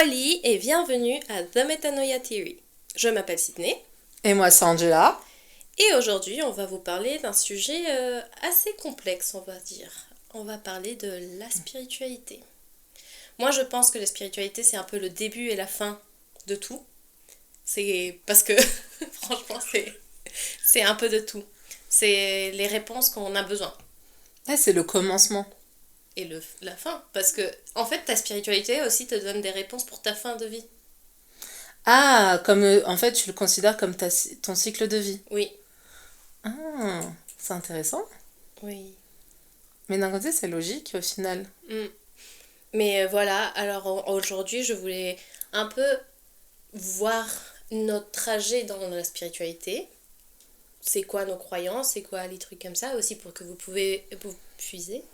Oli et bienvenue à The Metanoia Theory. Je m'appelle Sydney. Et moi, c'est Angela. Et aujourd'hui, on va vous parler d'un sujet assez complexe, on va dire. On va parler de la spiritualité. Moi, je pense que la spiritualité, c'est un peu le début et la fin de tout. C'est parce que, franchement, c'est un peu de tout. C'est les réponses qu'on a besoin. Ah, c'est le commencement. Et la fin. Parce que, en fait, ta spiritualité aussi te donne des réponses pour ta fin de vie. Ah, comme en fait, tu le considères comme ton cycle de vie. Oui. Ah, c'est intéressant. Oui. Mais d'un côté, c'est logique au final. Mais voilà, alors aujourd'hui, je voulais un peu voir notre trajet dans la spiritualité. C'est quoi nos croyances, c'est quoi les trucs comme ça, aussi pour que vous puissiez.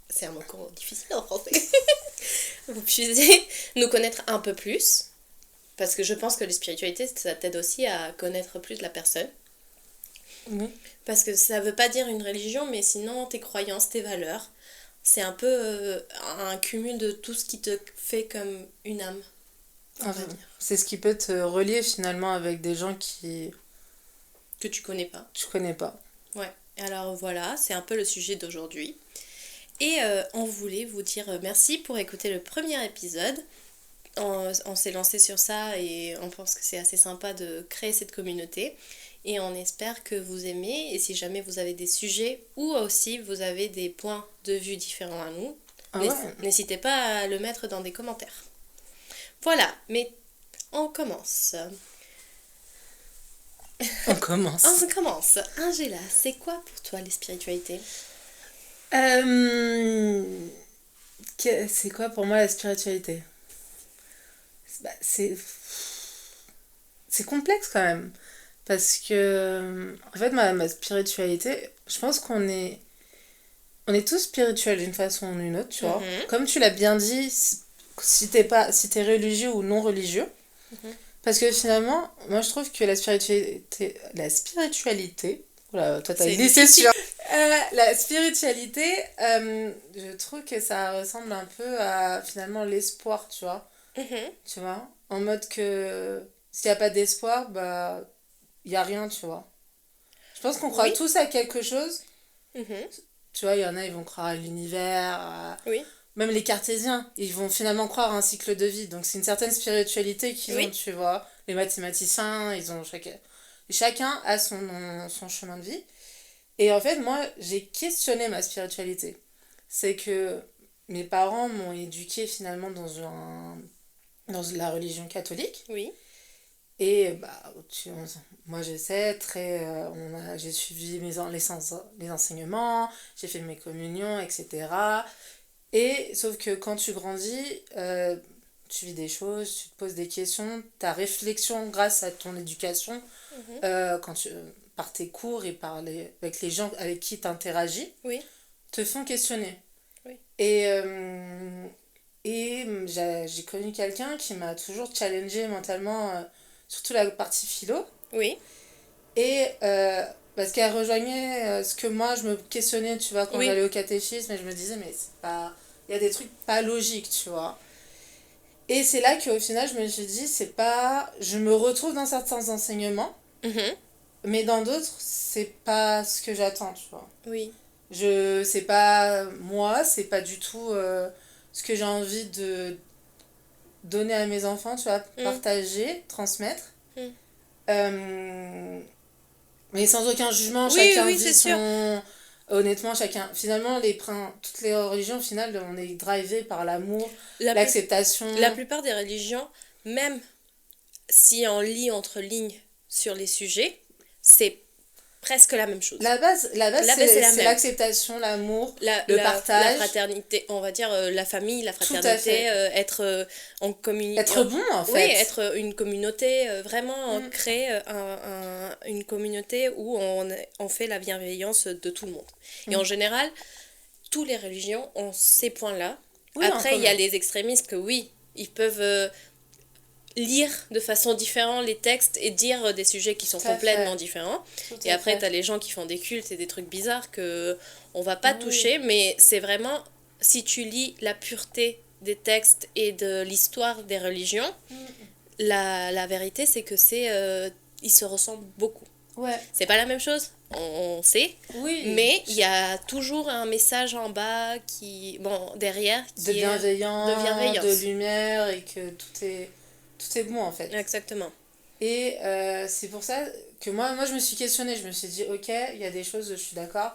C'est un mot difficile en français. Vous puissiez nous connaître un peu plus. Parce que je pense que la spiritualité, ça t'aide aussi à connaître plus la personne. Oui. Parce que ça veut pas dire une religion, mais sinon tes croyances, tes valeurs, c'est un peu un cumul de tout ce qui te fait comme une âme. C'est ce qui peut te relier finalement avec des gens que tu connais pas. Tu connais pas. Ouais. Alors voilà, c'est un peu le sujet d'aujourd'hui. Et on voulait vous dire merci pour écouter le premier épisode. On s'est lancé sur ça et on pense que c'est assez sympa de créer cette communauté. Et on espère que vous aimez. Et si jamais vous avez des sujets ou aussi vous avez des points de vue différents à nous, n'hésitez pas à le mettre dans des commentaires. Voilà, mais on commence. On commence. Angela, c'est quoi pour toi les spiritualités ? C'est quoi pour moi la spiritualité ? C'est complexe quand même. Parce que, en fait, ma spiritualité, je pense qu'on est tous spirituels d'une façon ou d'une autre, tu vois. Comme tu l'as bien dit, si t'es religieux ou non religieux. Parce que finalement, moi je trouve que la spiritualité, voilà, toi t'as glissé sur... la spiritualité, je trouve que ça ressemble un peu à finalement l'espoir, tu vois. Tu vois, en mode que s'il n'y a pas d'espoir, bah, il n'y a rien, tu vois. Je pense qu'on croit tous à quelque chose. Tu vois, il y en a, ils vont croire à l'univers, même les cartésiens, ils vont finalement croire à un cycle de vie. Donc c'est une certaine spiritualité qu'ils ont, tu vois. Les mathématiciens, ils ont chacun a son chemin de vie. Et en fait, moi, j'ai questionné ma spiritualité. C'est que mes parents m'ont éduquée finalement dans la religion catholique. Oui. Et bah, moi je sais, j'ai suivi les enseignements, j'ai fait mes communions, etc. Et sauf que quand tu grandis, tu vis des choses, tu te poses des questions, ta réflexion grâce à ton éducation, par tes cours et avec les gens avec qui tu interagis, te font questionner. Oui. Et j'ai connu quelqu'un qui m'a toujours challengée mentalement, surtout la partie philo. Oui. Et parce qu'elle rejoignait ce que moi je me questionnais, tu vois, quand j'allais au catéchisme, et je me disais, mais c'est pas... Il y a des trucs pas logiques, tu vois. Et c'est là qu'au final, je me suis dit, c'est pas... Je me retrouve dans certains enseignements, mais dans d'autres, c'est pas ce que j'attends, tu vois. Oui. C'est pas moi, c'est pas du tout ce que j'ai envie de donner à mes enfants, tu vois, partager, transmettre. Mais sans aucun jugement, chacun vit son... Honnêtement, finalement, toutes les religions, au final, on est drivé par l'amour, l'acceptation. La plupart des religions, même si on lit entre lignes sur les sujets, c'est presque la même chose. La base c'est l'acceptation, l'amour, le partage. La fraternité, on va dire la famille, la fraternité, être en communauté. Être bon, en fait. Oui, être une communauté, vraiment créer une communauté où on fait la bienveillance de tout le monde. Et en général, toutes les religions ont ces points-là. Après, il y a les extrémistes que ils peuvent... lire de façon différente les textes et dire des sujets qui sont complètement différents. Et après, t'as les gens qui font des cultes et des trucs bizarres que on va pas toucher, mais c'est vraiment, si tu lis la pureté des textes et de l'histoire des religions, la vérité, c'est que ils se ressemblent beaucoup. Ouais. C'est pas la même chose, on sait, oui, mais il y a toujours un message en bas derrière qui de bienveillance, de bienveillance, de lumière, et que tout est bon en fait. Exactement. Et c'est pour ça que moi je me suis questionnée, je me suis dit ok, il y a des choses je suis d'accord,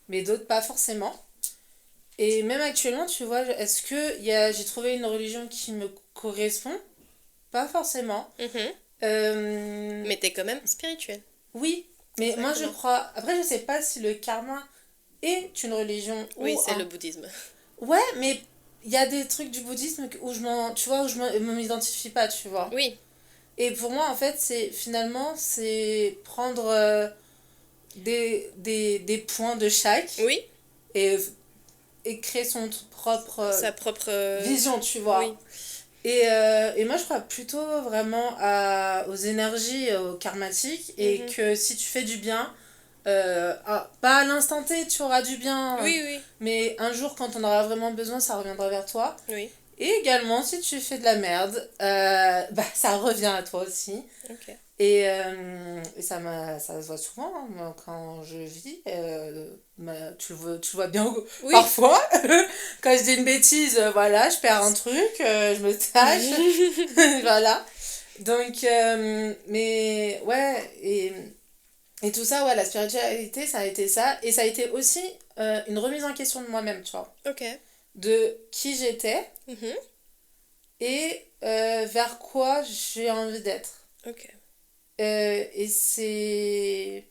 mais d'autres pas forcément. Et même actuellement, tu vois, est-ce que j'ai trouvé une religion qui me correspond? Pas forcément. Mais t'es quand même spirituel. Oui, mais exactement. Moi je crois... Après, je sais pas si le karma est une religion. Oui, c'est le bouddhisme. Ouais, mais il y a des trucs du bouddhisme où je m'identifie pas, tu vois. Oui. Et pour moi, en fait, c'est prendre des points de chaque. Oui. Et créer sa propre vision, tu vois. Oui. Et moi, je crois plutôt vraiment aux énergies, aux karmatiques, et que si tu fais du bien, pas à l'instant T, tu auras du bien, oui. Mais un jour, quand on aura vraiment besoin, ça reviendra vers toi. Oui. Et également, si tu fais de la merde, ça revient à toi aussi. Ok. Et ça se voit souvent, hein, moi, quand je vis, tu le vois bien parfois. Quand je dis une bêtise, voilà, je perds un truc, je me tâche. Voilà. Donc, mais ouais, et tout ça, ouais, la spiritualité, ça a été ça. Et ça a été aussi une remise en question de moi-même, tu vois. Ok. De qui j'étais et vers quoi j'ai envie d'être. Ok. Et c'est...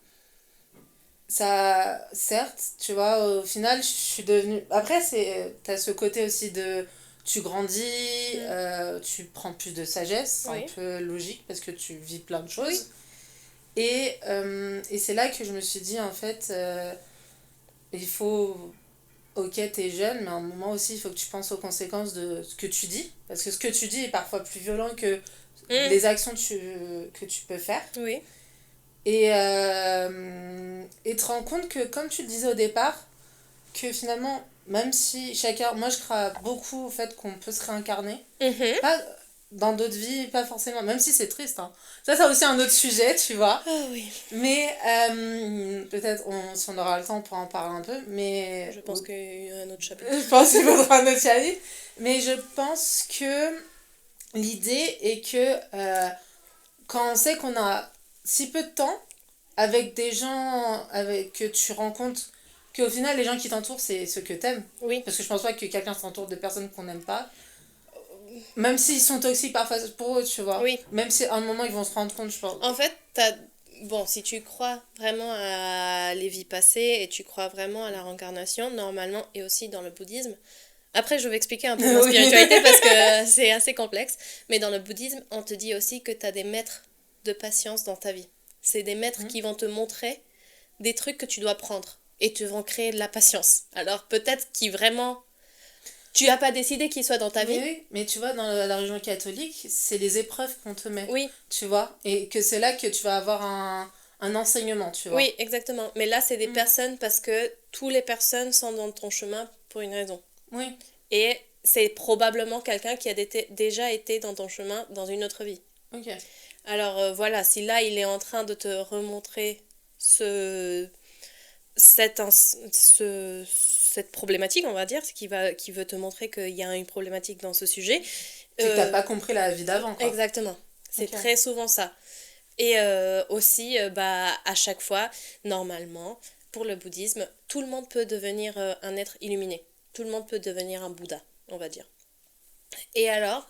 Ça, certes, tu vois, au final, je suis devenue... Après, t'as ce côté aussi de... Tu grandis, tu prends plus de sagesse, c'est un peu logique parce que tu vis plein de choses. Oui. Et c'est là que je me suis dit, en fait, il faut... Ok, t'es jeune, mais à un moment aussi, il faut que tu penses aux conséquences de ce que tu dis. Parce que ce que tu dis est parfois plus violent que les actions que tu peux faire. Oui. Et te rends compte que, comme tu le disais au départ, que finalement, même si chacun... Moi, je crois beaucoup au fait qu'on peut se réincarner. Pas dans d'autres vies, pas forcément. Même si c'est triste. Hein. Ça, c'est aussi un autre sujet, tu vois. Ah oui. Mais peut-être, si on aura le temps, on pourra en parler un peu. Mais je pense qu'il y a un autre chapitre. Je pense qu'il faudra un autre chapitre. Mais je pense que l'idée est que quand on sait qu'on a si peu de temps avec des gens que tu rencontres, qu'au final les gens qui t'entourent c'est ceux que t'aimes. Oui. Parce que je pense pas que quelqu'un s'entoure de personnes qu'on n'aime pas. Même s'ils sont toxiques parfois pour eux, tu vois. Oui. Même si à un moment ils vont se rendre compte, je pense. En fait, bon, si tu crois vraiment à les vies passées et tu crois vraiment à la réincarnation, normalement, et aussi dans le bouddhisme, après je vais expliquer un peu ma spiritualité parce que c'est assez complexe, mais dans le bouddhisme, on te dit aussi que tu as des maîtres de patience dans ta vie. C'est des maîtres qui vont te montrer des trucs que tu dois prendre et te vont créer de la patience. Alors peut-être qu'ils vraiment... Tu n'as pas décidé qu'ils soient dans ta vie. Oui, mais tu vois, dans la religion catholique, c'est les épreuves qu'on te met. Oui. Tu vois, et que c'est là que tu vas avoir un enseignement, tu vois. Oui, exactement. Mais là, c'est des personnes parce que toutes les personnes sont dans ton chemin pour une raison. Oui. Et c'est probablement quelqu'un qui a déjà été dans ton chemin dans une autre vie. Ok. Alors voilà, si là, il est en train de te remontrer cette problématique, on va dire, qui veut te montrer qu'il y a une problématique dans ce sujet. C'est que t'as pas compris la vie d'avant, quoi. Exactement. C'est très souvent ça. Et aussi, à chaque fois, normalement, pour le bouddhisme, tout le monde peut devenir un être illuminé. Tout le monde peut devenir un Bouddha, on va dire. Et alors,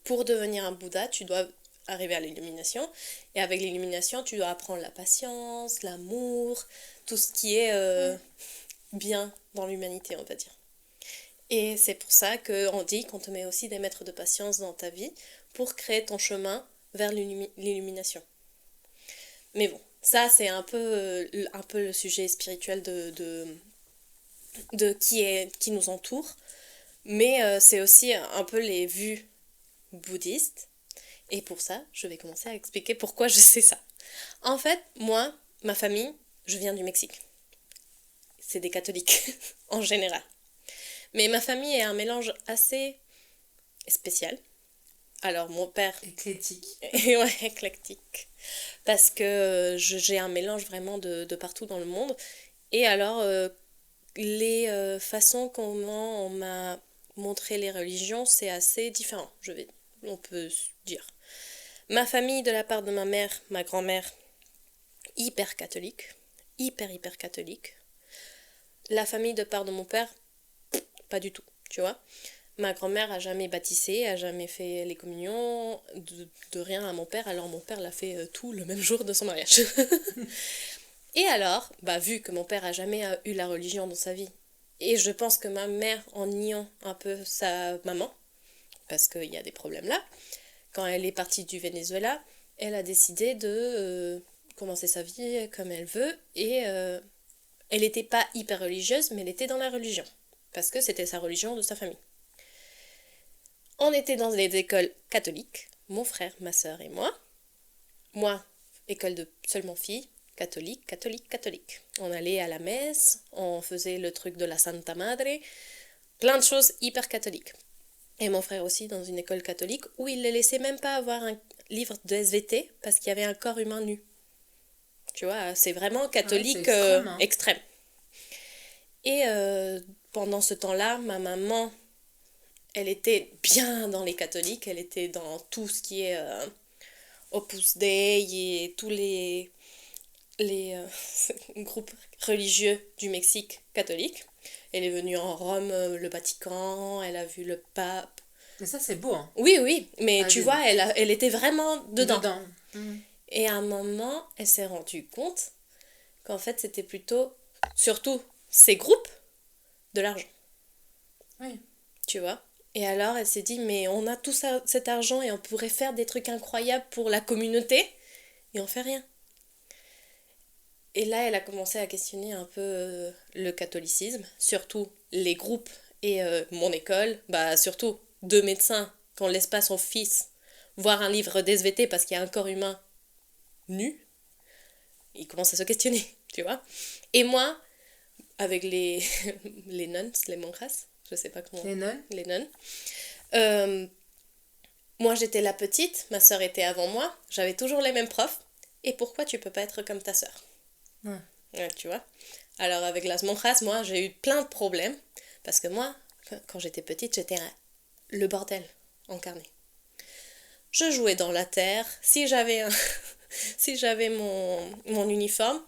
pour devenir un Bouddha, tu dois arriver à l'illumination. Et avec l'illumination, tu dois apprendre la patience, l'amour, tout ce qui est bien dans l'humanité, on va dire. Et c'est pour ça qu'on dit qu'on te met aussi des maîtres de patience dans ta vie pour créer ton chemin vers l'illumination. Mais bon, ça c'est un peu le sujet spirituel de qui nous entoure. Mais c'est aussi un peu les vues bouddhistes. Et pour ça, je vais commencer à expliquer pourquoi je sais ça. En fait, moi, ma famille, je viens du Mexique. C'est des catholiques, en général. Mais ma famille est un mélange assez spécial. Alors mon père... Éclectique. Ouais, éclectique. Parce que j'ai un mélange vraiment de partout dans le monde. Et alors, les façons comment on m'a montré les religions, c'est assez différent, on peut dire. Ma famille, de la part de ma mère, ma grand-mère, hyper catholique, hyper catholique. La famille de part de mon père, pas du tout, tu vois. Ma grand-mère a jamais baptisé, a jamais fait les communions, de rien à mon père, alors mon père l'a fait tout le même jour de son mariage. Et alors, vu que mon père a jamais eu la religion dans sa vie, et je pense que ma mère, en niant un peu sa maman, parce qu'il y a des problèmes là, quand elle est partie du Venezuela, elle a décidé de commencer sa vie comme elle veut, et elle n'était pas hyper religieuse, mais elle était dans la religion, parce que c'était sa religion de sa famille. On était dans des écoles catholiques, mon frère, ma soeur et moi. Moi, école de seulement filles, catholique. On allait à la messe, on faisait le truc de la Santa Madre, plein de choses hyper catholiques. Et mon frère aussi dans une école catholique où il ne laissait même pas avoir un livre de SVT parce qu'il y avait un corps humain nu. Tu vois, c'est vraiment catholique extrême. Et pendant ce temps-là, ma maman, elle était bien dans les catholiques, elle était dans tout ce qui est Opus Dei et tous les groupes religieux du Mexique catholique. Elle est venue en Rome, le Vatican, elle a vu le pape. Mais ça, c'est beau, hein. Oui, mais tu vois, elle était vraiment dedans. Mmh. Et à un moment, elle s'est rendue compte qu'en fait, c'était plutôt, surtout ces groupes, de l'argent. Oui. Tu vois. Et alors, elle s'est dit, mais on a tout ça, cet argent et on pourrait faire des trucs incroyables pour la communauté et on fait rien. Et là, elle a commencé à questionner un peu le catholicisme, surtout les groupes et mon école. Surtout 2 médecins, qu'on laisse pas son fils voir un livre d'SVT parce qu'il y a un corps humain nu. Il commence à se questionner, tu vois. Et moi, avec les nuns, les monjas, je sais pas comment... Les nonnes. Moi, j'étais la petite, ma soeur était avant moi, j'avais toujours les mêmes profs. Et pourquoi tu peux pas être comme ta soeur ? Ouais, tu vois. Alors avec las monjas, moi j'ai eu plein de problèmes parce que moi, quand j'étais petite, j'étais le bordel incarné. Je jouais dans la terre. Si j'avais mon uniforme,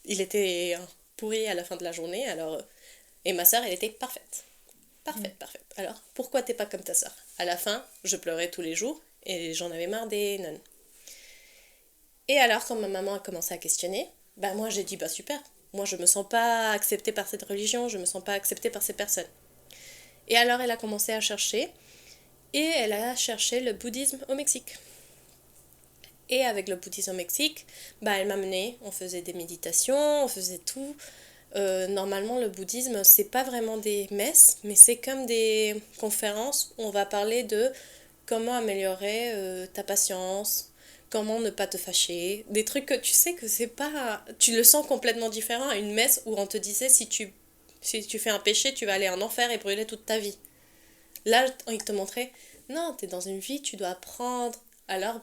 il était pourri à la fin de la journée. Alors et ma soeur, elle était parfaite. Parfaite. Alors pourquoi t'es pas comme ta soeur ? À la fin, je pleurais tous les jours et j'en avais marre des nonnes. Et alors quand ma maman a commencé à questionner, moi j'ai dit super, moi je me sens pas acceptée par cette religion, je me sens pas acceptée par ces personnes. Et alors elle a commencé à chercher, et elle a cherché le bouddhisme au Mexique. Et avec le bouddhisme au Mexique, elle m'a menée, on faisait des méditations, on faisait tout. Normalement le bouddhisme c'est pas vraiment des messes, mais c'est comme des conférences où on va parler de comment améliorer ta patience, comment ne pas te fâcher, des trucs que tu sais que c'est pas... Tu le sens complètement différent à une messe où on te disait si tu fais un péché, tu vas aller en enfer et brûler toute ta vie. Là, il te montrait, non, t'es dans une vie, tu dois apprendre. Alors,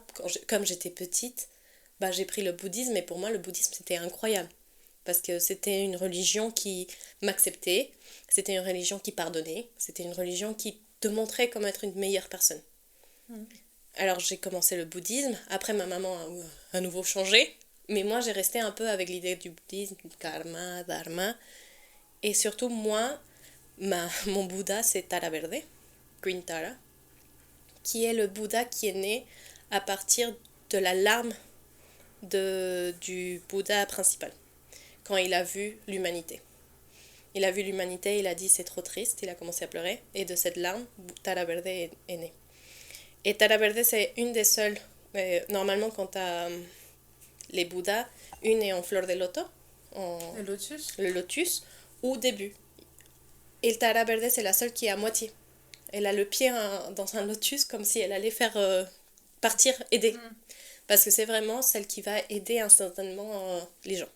comme j'étais petite, j'ai pris le bouddhisme et pour moi, le bouddhisme, c'était incroyable. Parce que c'était une religion qui m'acceptait, c'était une religion qui pardonnait, c'était une religion qui te montrait comment être une meilleure personne. Alors j'ai commencé le bouddhisme, après ma maman a à nouveau changé, mais moi j'ai resté un peu avec l'idée du bouddhisme, du karma, dharma, et surtout moi, mon Bouddha c'est Tara Verde, Queen Tara, qui est le Bouddha qui est né à partir de la larme du Bouddha principal, quand il a vu l'humanité. Il a vu l'humanité, il a dit c'est trop triste, il a commencé à pleurer, et de cette larme, Tara Verde est né. Et Tara Verde, c'est une des seules. Normalement, quand tu as les Bouddhas, une est en fleur de loto, le lotus, ou début. Et le Tara Verde, c'est la seule qui est à moitié. Elle a le pied dans un lotus, comme si elle allait faire partir, aider. Parce que c'est vraiment celle qui va aider instantanément les gens.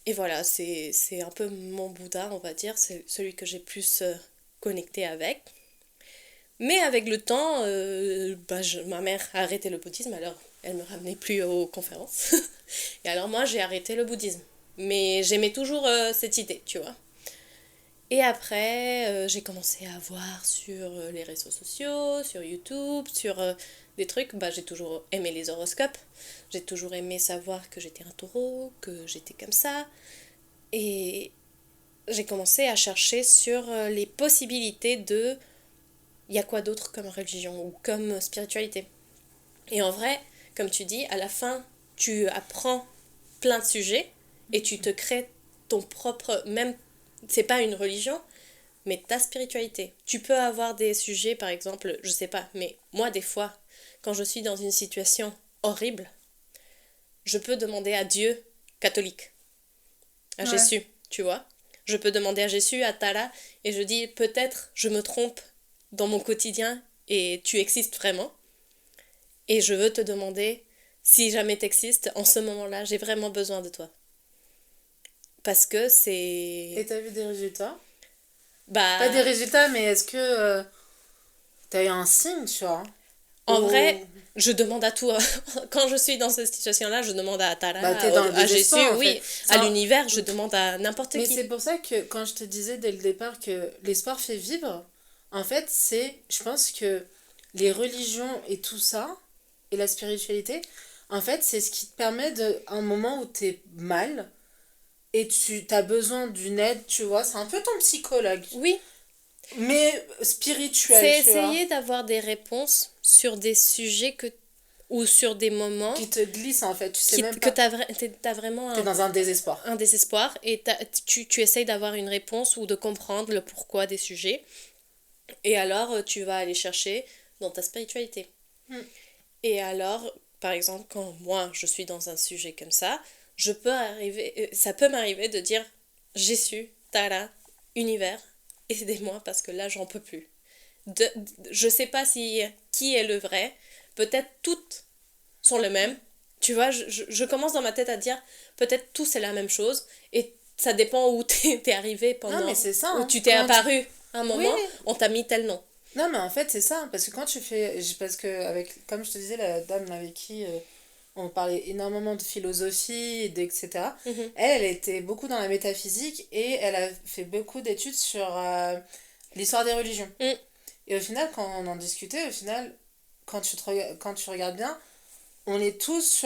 Et voilà, c'est un peu mon Bouddha, on va dire. C'est celui que j'ai plus connecté avec. Mais avec le temps, ma mère a arrêté le bouddhisme, alors elle me ramenait plus aux conférences. Et alors moi, j'ai arrêté le bouddhisme. Mais j'aimais toujours cette idée, tu vois. Et après, j'ai commencé à voir sur les réseaux sociaux, sur YouTube, sur des trucs. J'ai toujours aimé les horoscopes. J'ai toujours aimé savoir que j'étais un taureau, que j'étais comme ça. Et j'ai commencé à chercher sur les possibilités de... Il y a quoi d'autre comme religion ou comme spiritualité. Et en vrai, comme tu dis, à la fin, tu apprends plein de sujets et tu te crées ton propre... Même, c'est pas une religion, mais ta spiritualité. Tu peux avoir des sujets, par exemple, je sais pas, mais moi, des fois, quand je suis dans une situation horrible, je peux demander à Dieu catholique, à Jésus, tu vois. Je peux demander à Jésus, à Tala, et je dis, peut-être je me trompe dans mon quotidien et tu existes vraiment. Et je veux te demander, si jamais tu existes, en ce moment-là, j'ai vraiment besoin de toi. Parce que c'est... Et t'as vu des résultats? Bah... Pas des résultats, mais est-ce que t'as eu un signe, tu vois? En vrai, je demande à tout. Quand je suis dans cette situation-là, je demande à Tara, à Jésus, oui, à l'univers, je demande à n'importe qui. Mais c'est pour ça que quand je te disais dès le départ que l'espoir fait vivre, en fait, je pense que les religions et tout ça, et la spiritualité, en fait, c'est ce qui te permet un moment où t'es mal et tu as besoin d'une aide, tu vois, c'est un peu ton psychologue. Oui. Mais spirituel, c'est essayer d'avoir des réponses sur des sujets ou sur des moments qui te glissent en fait, tu sais même pas. Que t'as vraiment t'es dans un désespoir. Un désespoir et tu essayes d'avoir une réponse ou de comprendre le pourquoi des sujets. Et alors, tu vas aller chercher dans ta spiritualité. Et alors, par exemple, quand moi, je suis dans un sujet comme ça, ça peut m'arriver de dire Jésus, Tara, univers, aidez-moi parce que là, j'en peux plus. Je sais pas qui est le vrai. Peut-être toutes sont les mêmes. Tu vois, je commence dans ma tête à dire peut-être tout c'est la même chose. Et ça dépend où t'es arrivé pendant... Non, mais c'est ça. Où tu t'es apparu à un moment, oui. on t'a mis tel nom. Non, mais en fait, c'est ça. Parce que quand tu fais... Parce que, comme je te disais, la dame avec qui on parlait énormément de philosophie, etc. Elle était beaucoup dans la métaphysique et elle a fait beaucoup d'études sur l'histoire des religions. Et au final, quand on en discutait, au final, quand tu regardes bien, on est tous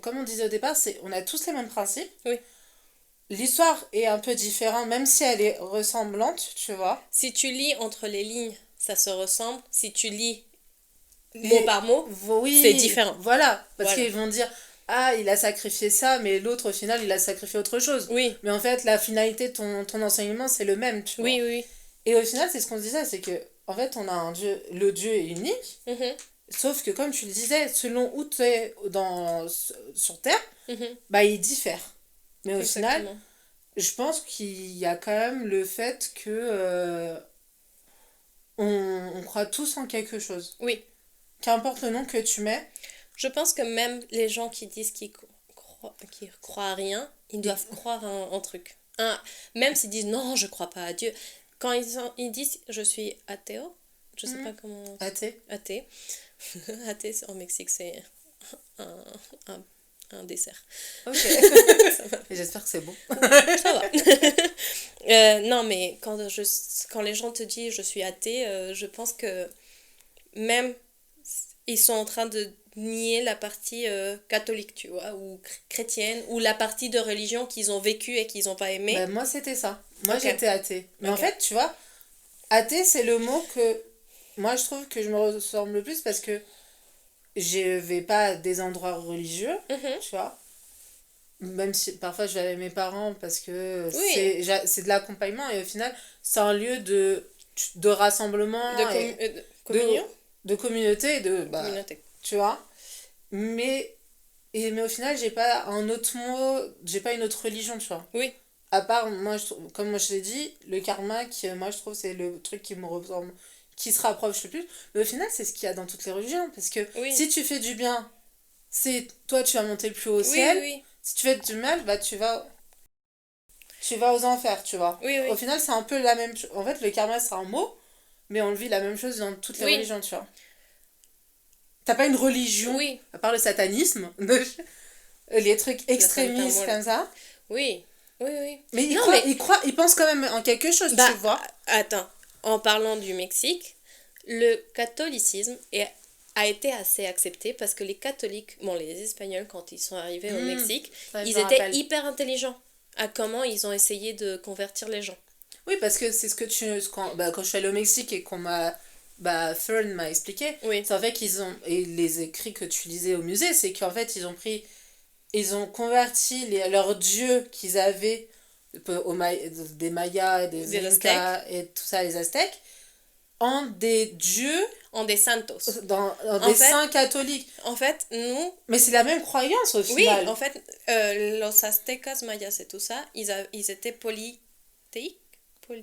comme on disait au départ, on a tous les mêmes principes. Oui. L'histoire est un peu différente, même si elle est ressemblante, tu vois. Si tu lis entre les lignes, ça se ressemble. Si tu lis mot par mot, oui, c'est différent. Voilà, parce qu'ils vont dire ah, il a sacrifié ça, mais l'autre, au final, il a sacrifié autre chose. Oui. Mais en fait, la finalité de ton enseignement, c'est le même, tu vois. Oui, oui. Et au final, c'est ce qu'on se disait, c'est que, en fait, on a un Dieu, le Dieu est unique, sauf que, comme tu le disais, selon où tu es sur Terre, il diffère. Mais au final, je pense qu'il y a quand même le fait que on croit tous en quelque chose. Oui. Qu'importe le nom que tu mets. Je pense que même les gens qui disent qu'ils croient à rien, ils doivent croire à un truc. Même s'ils disent non, je crois pas à Dieu. Quand ils disent je suis athéo, je sais pas comment... Athée. Athée. Athée, au Mexique, c'est un dessert. Ok. J'espère que c'est bon. Ça va. Non, mais quand les gens te disent je suis athée, je pense que même ils sont en train de nier la partie catholique, tu vois, ou chrétienne, ou la partie de religion qu'ils ont vécue et qu'ils n'ont pas aimé. Moi, c'était ça. Moi, j'étais athée. Mais en fait, tu vois, athée, c'est le mot que moi, je trouve que je me ressemble le plus parce que je vais pas à des endroits religieux, tu vois. Même si parfois je vais avec mes parents parce que c'est de l'accompagnement et au final, c'est un lieu de rassemblement, de communion, de communauté et communauté. Tu vois. Mais au final, j'ai pas un autre mot, j'ai pas une autre religion, tu vois. Oui. À part, comme moi je l'ai dit, le karma, moi je trouve c'est le truc qui me ressemble, qui se rapproche le plus. Mais au final, c'est ce qu'il y a dans toutes les religions. Parce que si tu fais du bien, toi tu vas monter le plus haut au ciel. Oui. Si tu fais du mal, tu vas aux enfers, tu vois. Oui. Au final, c'est un peu la même chose. En fait, le karma, c'est un mot, mais on vit la même chose dans toutes les Oui. religions, tu vois. T'as pas une religion, Oui. à part le satanisme, les trucs extrémistes comme ça. Oui. Oui, oui. Mais ils Non, croient, mais... ils pensent quand même en quelque chose, Bah, tu vois. attends. En parlant du Mexique, le catholicisme a été assez accepté parce que les catholiques, bon, les Espagnols, quand ils sont arrivés au Mexique, Ça, je ils me étaient rappelle. hyper intelligents à comment ils ont essayé de convertir les gens. Oui, parce que c'est ce que quand je suis allée au Mexique et qu'on m'a... Fern m'a expliqué, Oui. c'est en fait qu'ils ont... Et les écrits que tu lisais au musée, c'est qu'en fait, ils ont converti leurs dieux qu'ils avaient des Mayas, Des des Aztèques. Incas et tout ça, les Aztèques, en des dieux, En des santos. dans En des fait- saints catholiques. En fait, nous, Mais c'est la même croyance au oui, final. en fait, los aztecas, mayas et tout ça, ils étaient polythéiques, quand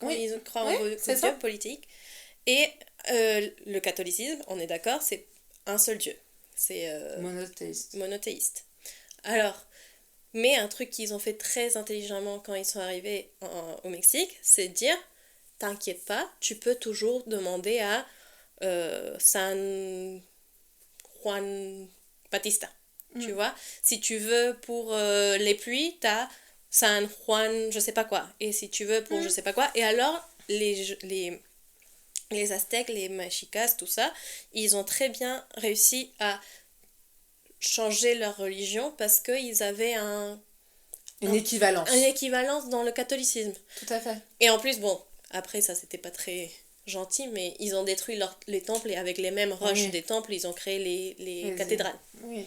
Oui. ils croient en Oui, beaucoup c'est de ça. dieux, politiques. Et le catholicisme, on est d'accord, c'est un seul dieu. C'est Monothéiste. monothéiste. Alors, mais un truc qu'ils ont fait très intelligemment quand ils sont arrivés au Mexique, c'est de dire, t'inquiète pas, tu peux toujours demander à San Juan Batista. Tu vois, si tu veux pour les pluies, t'as San Juan je sais pas quoi. Et si tu veux pour je sais pas quoi. Et alors, les Aztèques, les Mexicas, tout ça, ils ont très bien réussi à changer leur religion parce qu'ils avaient Une équivalence. une équivalence dans le catholicisme. Tout à fait. Et en plus, bon, après ça c'était pas très gentil, mais ils ont détruit les temples et avec les mêmes roches Oui. des temples, ils ont créé les Les- cathédrales. Oui.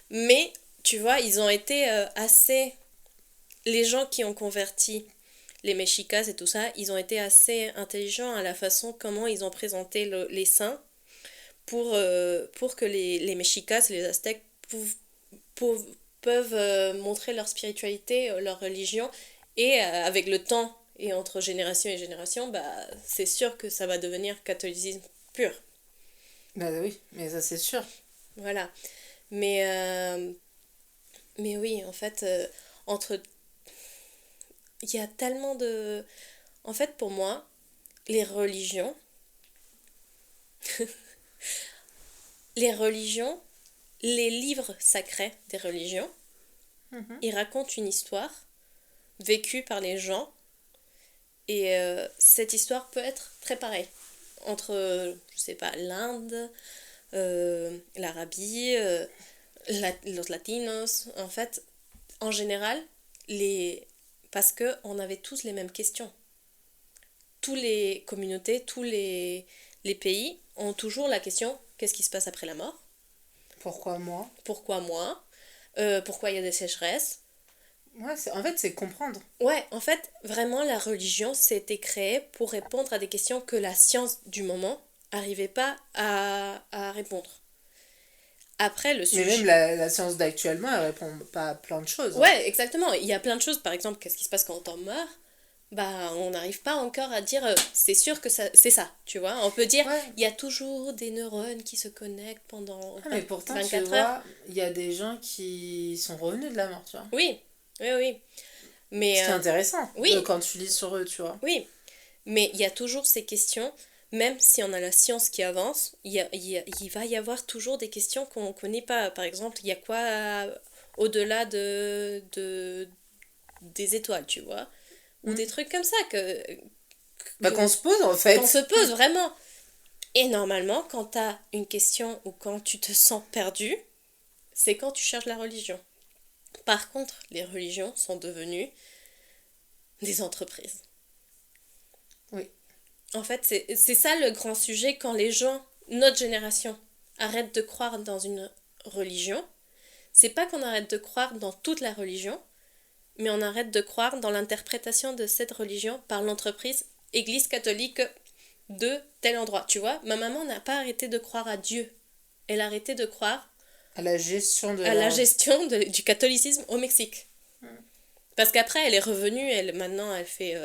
Mais, tu vois, ils ont été assez... Les gens qui ont converti les Mexicas et tout ça, ils ont été assez intelligents à la façon comment ils ont présenté les saints pour que les Mexicas, les Aztèques, peuvent montrer leur spiritualité, leur religion. Et avec le temps et entre génération et génération, bah, c'est sûr que ça va devenir catholicisme pur. Bah oui, mais ça c'est sûr. Voilà. Mais oui, en fait, entre... Il y a tellement de... En fait, pour moi, les religions... les religions, les livres sacrés des religions, ils racontent une histoire vécue par les gens. Et cette histoire peut être très pareille. Entre, je sais pas, l'Inde, l'Arabie, los latinos, en fait, en général, parce qu'on avait tous les mêmes questions. Tous les communautés, tous les pays ont toujours la question, qu'est-ce qui se passe après la mort? Pourquoi moi? Pourquoi moi? Pourquoi il y a des sécheresses? Ouais, en fait, c'est comprendre. Ouais, en fait, vraiment, la religion s'était créée pour répondre à des questions que la science du moment n'arrivait pas à répondre. Après, le sujet... Mais même la science d'actuellement, elle répond pas à plein de choses. Ouais, exactement. Il y a plein de choses. Par exemple, qu'est-ce qui se passe quand on meurt? Bah, on n'arrive pas encore à dire c'est sûr que c'est ça, tu vois. On peut dire Ouais. il y a toujours des neurones qui se connectent pendant Ah, mais pourtant, tu 24 vois, heures. il y a des gens qui sont revenus de la mort, tu vois. Oui, oui, oui. Mais, Ce qui est intéressant oui. quand tu lis sur eux, tu vois. oui, mais il y a toujours ces questions, même si on a la science qui avance, il va y avoir toujours des questions qu'on ne connaît pas. Par exemple, il y a quoi au-delà des étoiles, tu vois? Ou des trucs comme ça Qu'on se pose, en fait. qu'on se pose vraiment. Et normalement, quand tu as une question ou quand tu te sens perdu, c'est quand tu cherches la religion. Par contre, les religions sont devenues des entreprises. Oui. En fait, c'est ça le grand sujet quand les gens, notre génération, arrêtent de croire dans une religion. C'est pas qu'on arrête de croire dans toute la religion, mais on arrête de croire dans l'interprétation de cette religion par l'entreprise Église catholique de tel endroit. Tu vois, ma maman n'a pas arrêté de croire à Dieu. Elle a arrêté de croire À la gestion de à la gestion du catholicisme au Mexique. Parce qu'après, elle est revenue, maintenant, elle fait...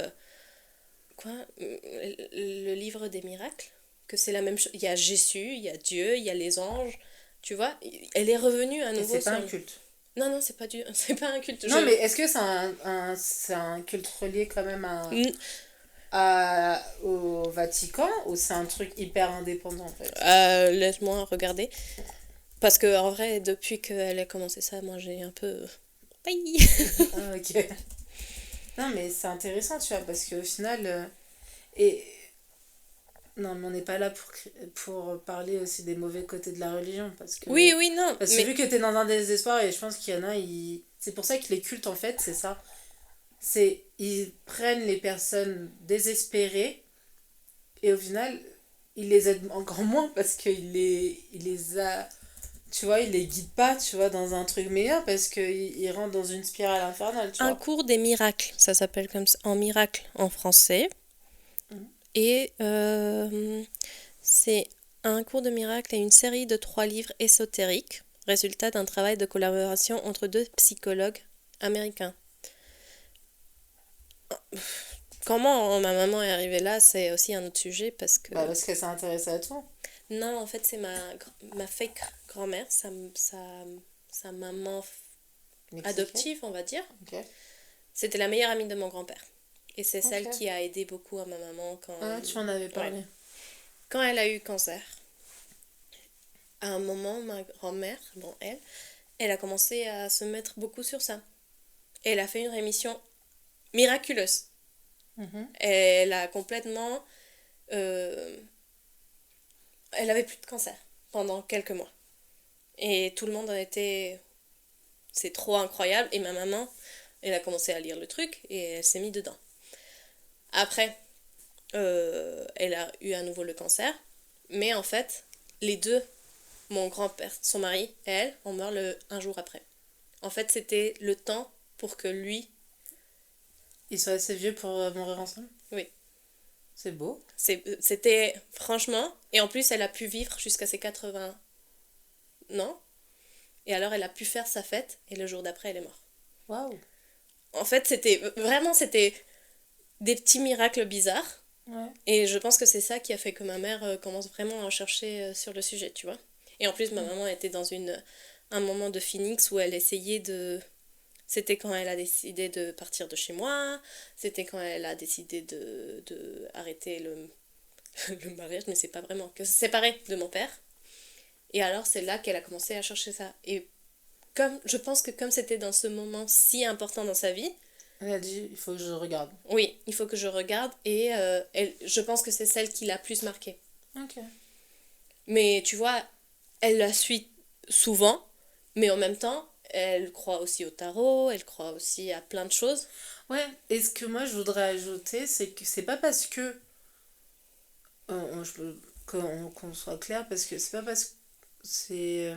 le livre des miracles, que c'est la même chose. Il y a Jésus, il y a Dieu, il y a les anges, tu vois. Elle est revenue à Et nouveau. c'est pas un culte. Non, non, c'est pas un culte. Non, mais est-ce que c'est un culte relié quand même à... au Vatican ou c'est un truc hyper indépendant en fait? Laisse-moi regarder. Parce que en vrai, depuis qu'elle a commencé ça, moi j'ai un peu... Bye. Ah, ok. Non, mais c'est intéressant, tu vois, parce qu'au final. Et. Non, mais on n'est pas là pour parler aussi des mauvais côtés de la religion, parce que. Oui, oui, non. Parce que vu que t'es dans un désespoir, et je pense qu'il y en a, c'est pour ça que les cultes, en fait, c'est ça. Ils prennent les personnes désespérées, et au final, ils les aident encore moins, parce il les a. Tu vois, il les guide pas, tu vois, dans un truc meilleur, parce qu'ils rentrent dans une spirale infernale, tu Un vois. cours des miracles, ça s'appelle comme ça, en miracle en français. Mhm. Et c'est un cours de miracle et une série de 3 livres ésotériques, résultat d'un travail de collaboration entre 2 psychologues américains. Comment ma maman est arrivée là, c'est aussi un autre sujet parce que... Bah, parce qu'elle s'est intéressée à toi. Non, en fait, c'est ma fake grand-mère, sa maman Mexicaine. adoptive, on va dire. Ok. C'était la meilleure amie de mon grand-père. Et c'est celle Ok. qui a aidé beaucoup à ma maman quand... Ah, tu m'en avais parlé. Ouais. Quand elle a eu cancer. À un moment, ma grand-mère, bon, elle a commencé à se mettre beaucoup sur ça. Et elle a fait une rémission miraculeuse. Mhm. Elle a complètement... elle avait plus de cancer pendant quelques mois. Et tout le monde a été... C'est trop incroyable. Et ma maman, elle a commencé à lire le truc et elle s'est mise dedans. Après, elle a eu à nouveau le cancer. Mais en fait, les deux, mon grand-père, son mari et elle, on meurt un jour après. En fait, c'était le temps pour que lui... Ils sont assez vieux pour mourir ensemble? Oui. C'est beau. C'était, franchement... Et en plus, elle a pu vivre jusqu'à ses 80 ans. Et alors, elle a pu faire sa fête. Et le jour d'après, elle est morte. Waouh. En fait, c'était des petits miracles bizarres. Ouais. Et je pense que c'est ça qui a fait que ma mère commence vraiment à chercher sur le sujet, tu vois. Et en plus, ma maman était dans un moment de Phoenix où elle essayait de... C'était quand elle a décidé de partir de chez moi, c'était quand elle a décidé de arrêter le mariage, mais c'est pas vraiment, que se séparer de mon père. Et alors, c'est là qu'elle a commencé à chercher ça. Et je pense que comme c'était dans ce moment si important dans sa vie, Elle a dit, il faut que je regarde. oui, il faut que je regarde et je pense que c'est celle qui l'a plus marquée. Ok. Mais tu vois, elle la suit souvent, mais en même temps, elle croit aussi au tarot, elle croit aussi à plein de choses. Ouais, et ce que moi je voudrais ajouter, c'est que c'est pas parce que. Qu'on soit clair, parce que c'est pas parce que. C'est.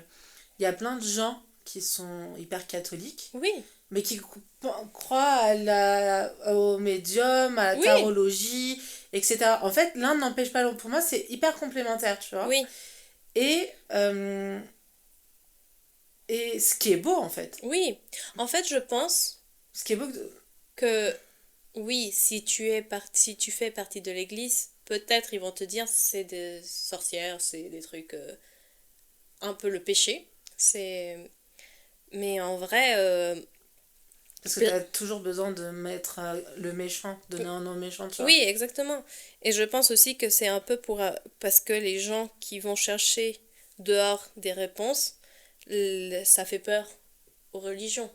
Il y a plein de gens qui sont hyper catholiques, Oui, mais qui croient au médium, à la oui, tarologie, etc. En fait, l'un n'empêche pas l'autre. Pour moi, c'est hyper complémentaire, tu vois. oui, Et, et ce qui est beau, en fait. oui. En fait, je pense Ce qui est beau. que oui, si tu fais partie de l'église, peut-être ils vont te dire c'est des sorcières, c'est des trucs un peu le péché. Mais en vrai, Parce que t'as toujours besoin de mettre le méchant, donner un nom méchant, tu vois. oui, exactement. Et je pense aussi que c'est un peu parce que les gens qui vont chercher dehors des réponses, ça fait peur aux religions.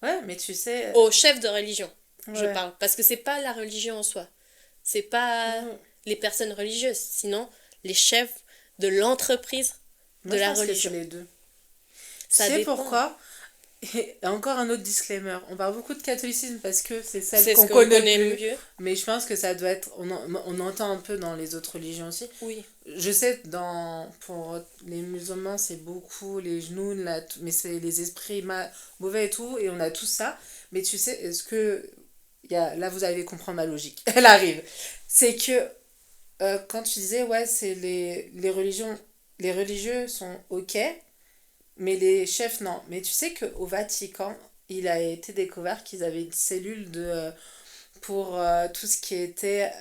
Ouais, mais tu sais. Aux chefs de religion, je Ouais. parle. Parce que c'est pas la religion en soi. C'est pas Mhm. les personnes religieuses, sinon les chefs de l'entreprise Moi, de je la pense que c'est religion. les deux. Tu Ça sais dépend. pourquoi? Et encore un autre disclaimer. On parle beaucoup de catholicisme parce que c'est celle C'est qu'on ce qu'on connaît connaît le plus. mieux. Mais je pense que ça doit être. On entend un peu dans les autres religions aussi. Oui. Je sais, pour les musulmans, c'est beaucoup les genoux, mais c'est les esprits mauvais et tout, et on a tout ça. Mais tu sais, est-ce que. Là, vous allez comprendre ma logique. Elle arrive. C'est que quand tu disais, ouais, c'est les religions. Les religieux sont ok, mais les chefs, non. Mais tu sais qu'au Vatican, il a été découvert qu'ils avaient une cellule pour tout ce qui était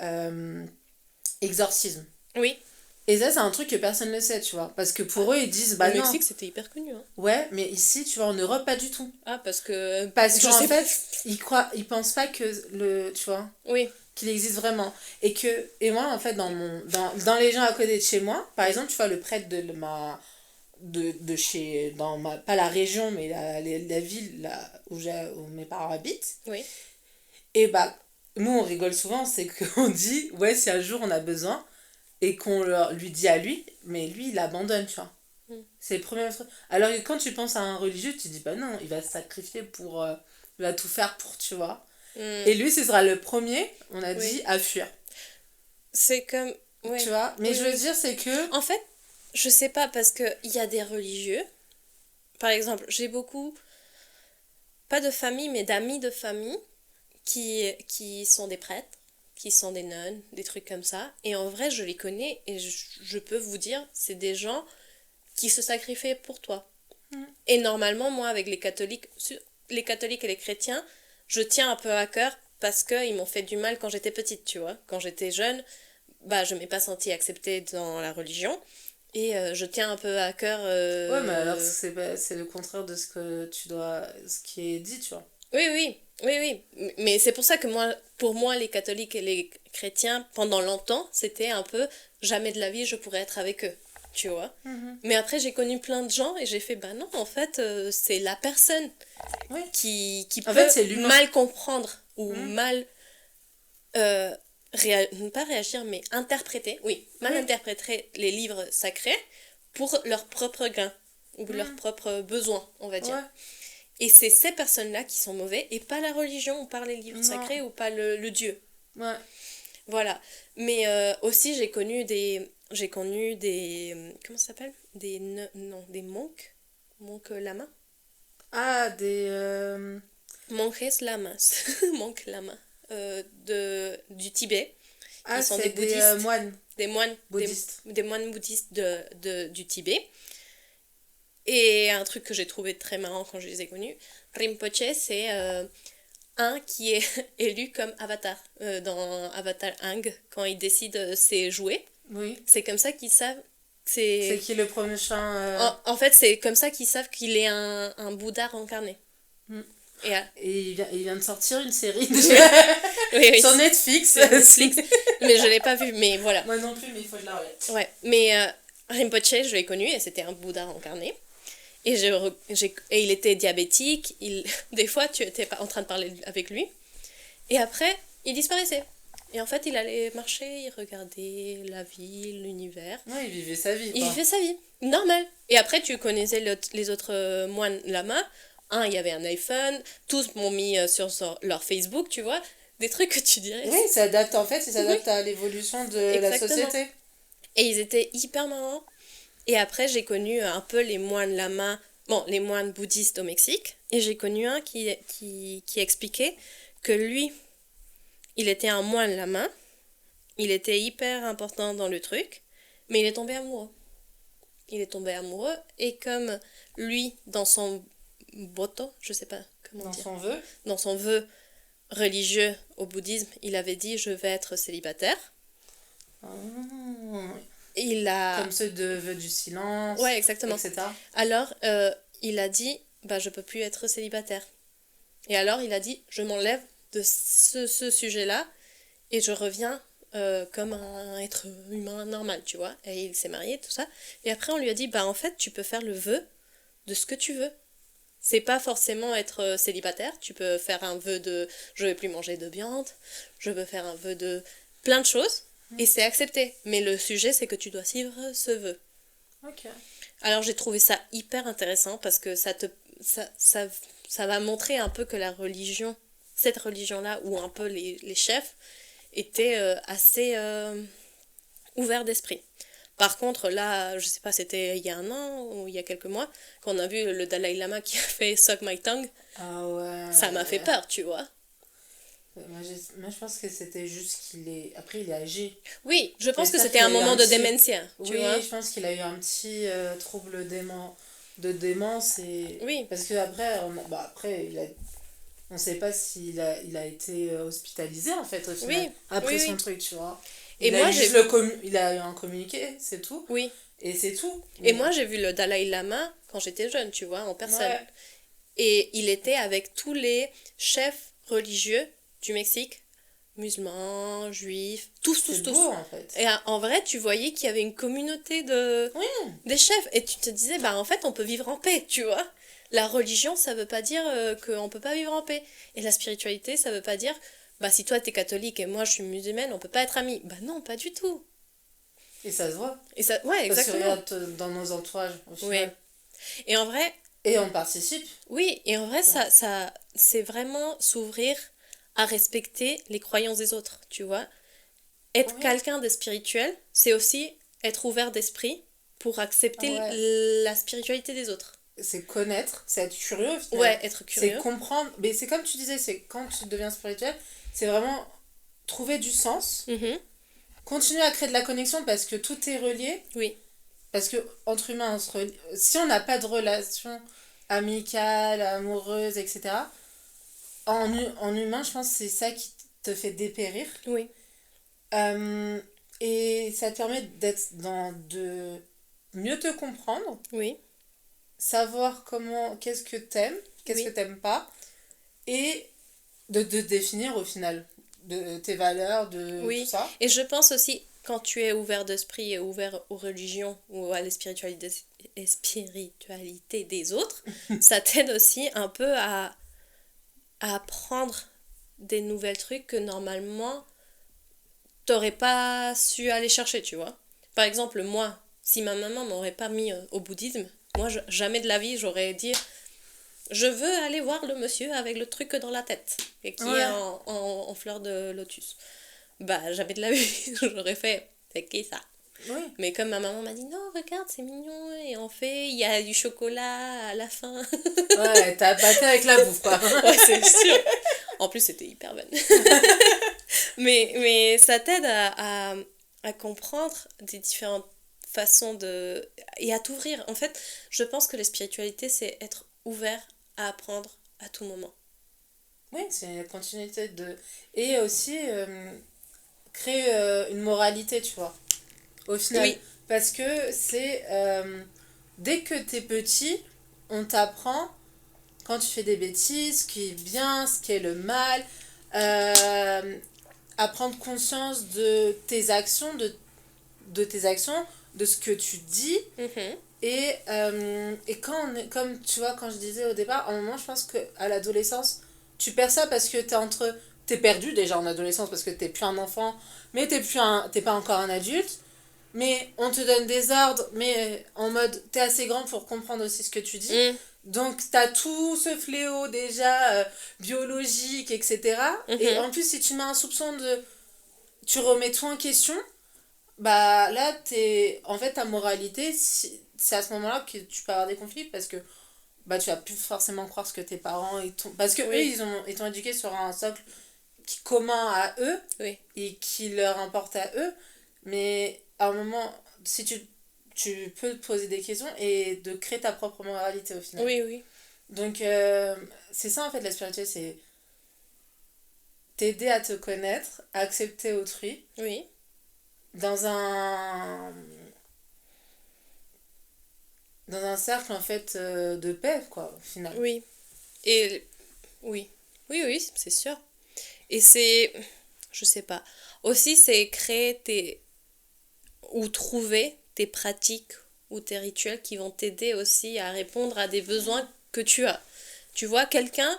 exorcisme. Oui. Et ça, c'est un truc que personne ne sait, tu vois. Parce que pour eux, ils disent, Au bah non. Mexique, c'était hyper connu. Hein. Ouais, mais ici, tu vois, en Europe, pas du tout. Ah, parce que. Parce Je qu'en sais fait, ils pensent pas que tu vois. Oui. qu'il existe vraiment. Et moi, en fait, dans les gens à côté de chez moi, par exemple, tu vois, le prêtre de chez, pas la région, mais la ville là, où mes parents habitent, Oui. et bah, nous, on rigole souvent, c'est qu'on dit, ouais, si un jour on a besoin, et qu'on lui dit à lui, mais lui, il abandonne, tu vois. C'est le premier truc. Alors que quand tu penses à un religieux, tu te dis, bah non, il va se sacrifier il va tout faire pour, tu vois. Et lui, ce sera le premier, on a dit, à fuir. C'est comme... Ouais. Tu vois. Mais je veux dire, c'est que... En fait, je sais pas, parce qu'il y a des religieux. Par exemple, j'ai beaucoup, pas de famille, mais d'amis de famille qui sont des prêtres, qui sont des nonnes, des trucs comme ça. Et en vrai, je les connais et je peux vous dire, c'est des gens qui se sacrifient pour toi. Et normalement, moi, avec les catholiques et les chrétiens, je tiens un peu à cœur parce qu'ils m'ont fait du mal quand j'étais petite, tu vois. Quand j'étais jeune, bah, je m'ai pas sentie acceptée dans la religion. Et je tiens un peu à cœur... Ouais, mais alors c'est le contraire de ce qui est dit, tu vois. Oui. Mais c'est pour ça que pour moi, les catholiques et les chrétiens, pendant longtemps, c'était un peu jamais de la vie je pourrais être avec eux, tu vois. Mais après, j'ai connu plein de gens et j'ai fait, bah non, en fait, c'est la personne qui peut mal comprendre ou mal, pas réagir, mais interpréter, mal interpréter les livres sacrés pour leur propre gain ou leurs propres besoins, on va dire. Et c'est ces personnes-là qui sont mauvais et pas la religion ou pas les livres sacrés ou pas le Dieu. Ouais. Voilà. Mais aussi, j'ai connu des... Comment ça s'appelle? Des monks. Monks lamas. Ah, des... Monjes lamas. Monks lamas. Du Tibet. Ah, qui sont c'est des bouddhistes. moines. Des moines bouddhistes. Des moines bouddhistes du Tibet. Et un truc que j'ai trouvé très marrant quand je les ai connus, Rinpoche, c'est un qui est élu comme avatar dans Avatar Aang, quand il décide ses jouets. Oui. C'est comme ça qu'ils savent... C'est qui le premier chant En fait, c'est comme ça qu'ils savent qu'il est un Bouddha incarné. Et il vient de sortir une série oui. sur Netflix. Mais je l'ai pas vu, mais voilà. Moi non plus, mais il faut que je la regarde. Ouais, mais Rinpoche, je l'ai connu et c'était un Bouddha incarné. Et il était diabétique. Des fois, tu étais en train de parler avec lui. Et après, il disparaissait. Et en fait, il allait marcher, il regardait la vie, l'univers. Ouais, il vivait sa vie. Il vivait sa vie, normal. Et après, tu connaissais les autres moines lamas. Il y avait un iPhone. Tous m'ont mis sur leur Facebook, tu vois. Des trucs que tu dirais. Oui, ça s'adapte à l'évolution de la société. Et ils étaient hyper marrants. Et après, j'ai connu un peu les moines lamas, les moines bouddhistes au Mexique. Et j'ai connu un qui expliquait que lui, il était un moine lama. Il était hyper important dans le truc. Mais il est tombé amoureux. Et comme lui, dans son boto, je sais pas comment dire. Dans son vœu religieux au bouddhisme, il avait dit « Je vais être célibataire ». Comme ceux de vœux du silence, ouais, exactement. etc. Alors, il a dit, je peux plus être célibataire. Et alors, il a dit, je m'enlève de ce sujet-là et je reviens comme un être humain normal, tu vois. Et il s'est marié, tout ça. Et après, on lui a dit, en fait, tu peux faire le vœu de ce que tu veux. C'est pas forcément être célibataire. Tu peux faire un vœu de, je vais plus manger de viande. Je peux faire un vœu de plein de choses. Et c'est accepté. Mais le sujet, c'est que tu dois suivre ce vœu. Ok. Alors j'ai trouvé ça hyper intéressant parce que ça va montrer un peu que cette religion-là, ou un peu les chefs, étaient assez ouverts d'esprit. Par contre, là, je sais pas, c'était il y a un an ou il y a quelques mois, qu'on a vu le Dalai Lama qui a fait Suck My Tongue. Ah ouais. Ça m'a fait peur, tu vois. Moi, je pense que c'était juste qu'il est... Après, il est âgé. Oui, je pense que c'était un moment de démentia, tu vois. Oui, je pense qu'il a eu un petit trouble de démence. Oui. Parce qu'après, on sait pas s'il a été hospitalisé, en fait, au final. Après son truc, tu vois. Il a eu un communiqué, c'est tout. Oui. Et c'est tout. Et moi, j'ai vu le Dalai Lama quand j'étais jeune, tu vois, en personne. Ouais. Et il était avec tous les chefs religieux du Mexique musulmans, juifs, tous. C'est beau, en fait. Et en vrai, tu voyais qu'il y avait une communauté des chefs. Et tu te disais, bah en fait, on peut vivre en paix, tu vois. La religion, ça veut pas dire qu'on peut pas vivre en paix. Et la spiritualité, ça veut pas dire, bah si toi t'es catholique et moi je suis musulmane, on peut pas être amis. Bah non, pas du tout. Et ça se voit. Et ça, ouais, Parce que exactement. regarde dans nos entourages, au Oui. final. Et en vrai, Et on participe. oui, et en vrai, ça c'est vraiment s'ouvrir à respecter les croyances des autres, tu vois. Être quelqu'un de spirituel, c'est aussi être ouvert d'esprit pour accepter la spiritualité des autres. C'est connaître, c'est être curieux. Finalement. Ouais, être curieux. C'est comprendre. Mais c'est comme tu disais, c'est quand tu deviens spirituel, c'est vraiment trouver du sens. Continuer à créer de la connexion parce que tout est relié. Oui. Parce que entre humains, si on n'a pas de relation amicale, amoureuse, etc., en humain, je pense que c'est ça qui te fait dépérir. Oui. Et ça te permet de mieux te comprendre. Oui. Savoir qu'est-ce que t'aimes, qu'est-ce que t'aimes pas. Et de définir au final de tes valeurs, de tout ça. Et je pense aussi, quand tu es ouvert d'esprit et ouvert aux religions ou à la spiritualité des autres, ça t'aide aussi un peu à apprendre des nouvelles trucs que normalement t'aurais pas su aller chercher, tu vois. Par exemple, moi, si ma maman m'aurait pas mis au bouddhisme, moi, jamais de la vie, j'aurais dit je veux aller voir le monsieur avec le truc dans la tête et qui est en fleur de lotus. Bah, jamais de la vie, j'aurais fait c'est qui ça? Oui. Mais comme ma maman m'a dit non, regarde, c'est mignon et on fait, il y a du chocolat à la fin. Ouais, t'as battu avec la bouffe, quoi. Ouais, c'est sûr. En plus, c'était hyper bonne. mais ça t'aide à comprendre des différentes façons et à t'ouvrir. En fait, je pense que la spiritualité, c'est être ouvert à apprendre à tout moment. Oui, c'est la continuité de... Et aussi créer une moralité, tu vois. Au final. Oui. Parce que c'est... dès que t'es petit, on t'apprend, quand tu fais des bêtises, ce qui est bien, ce qui est le mal, à prendre conscience de tes actions, de tes actions, de ce que tu dis. Et quand on est, comme tu vois, quand je disais au départ, à un moment, je pense qu'à l'adolescence, tu perds ça parce que t'es perdu déjà en adolescence parce que t'es plus un enfant, mais t'es pas encore un adulte. Mais on te donne des ordres, mais en mode, t'es assez grand pour comprendre aussi ce que tu dis. Donc, t'as tout ce fléau déjà biologique, etc. Et en plus, si tu mets un soupçon tu remets tout en question, bah là, en fait, ta moralité, c'est à ce moment-là que tu peux avoir des conflits parce que bah, tu vas plus forcément croire ce que tes parents... Parce que eux, ils t'ont éduqué sur un socle commun à eux et qui leur importe à eux. Mais à un moment, si tu peux te poser des questions et de créer ta propre moralité au final. Oui. Donc, c'est ça en fait la spiritualité, c'est t'aider à te connaître, à accepter autrui. Oui. Dans un cercle en fait de paix quoi au final. Oui. Et oui, c'est sûr. Et c'est, je sais pas, aussi c'est créer ou trouver tes pratiques ou tes rituels qui vont t'aider aussi à répondre à des besoins que tu as. Tu vois, quelqu'un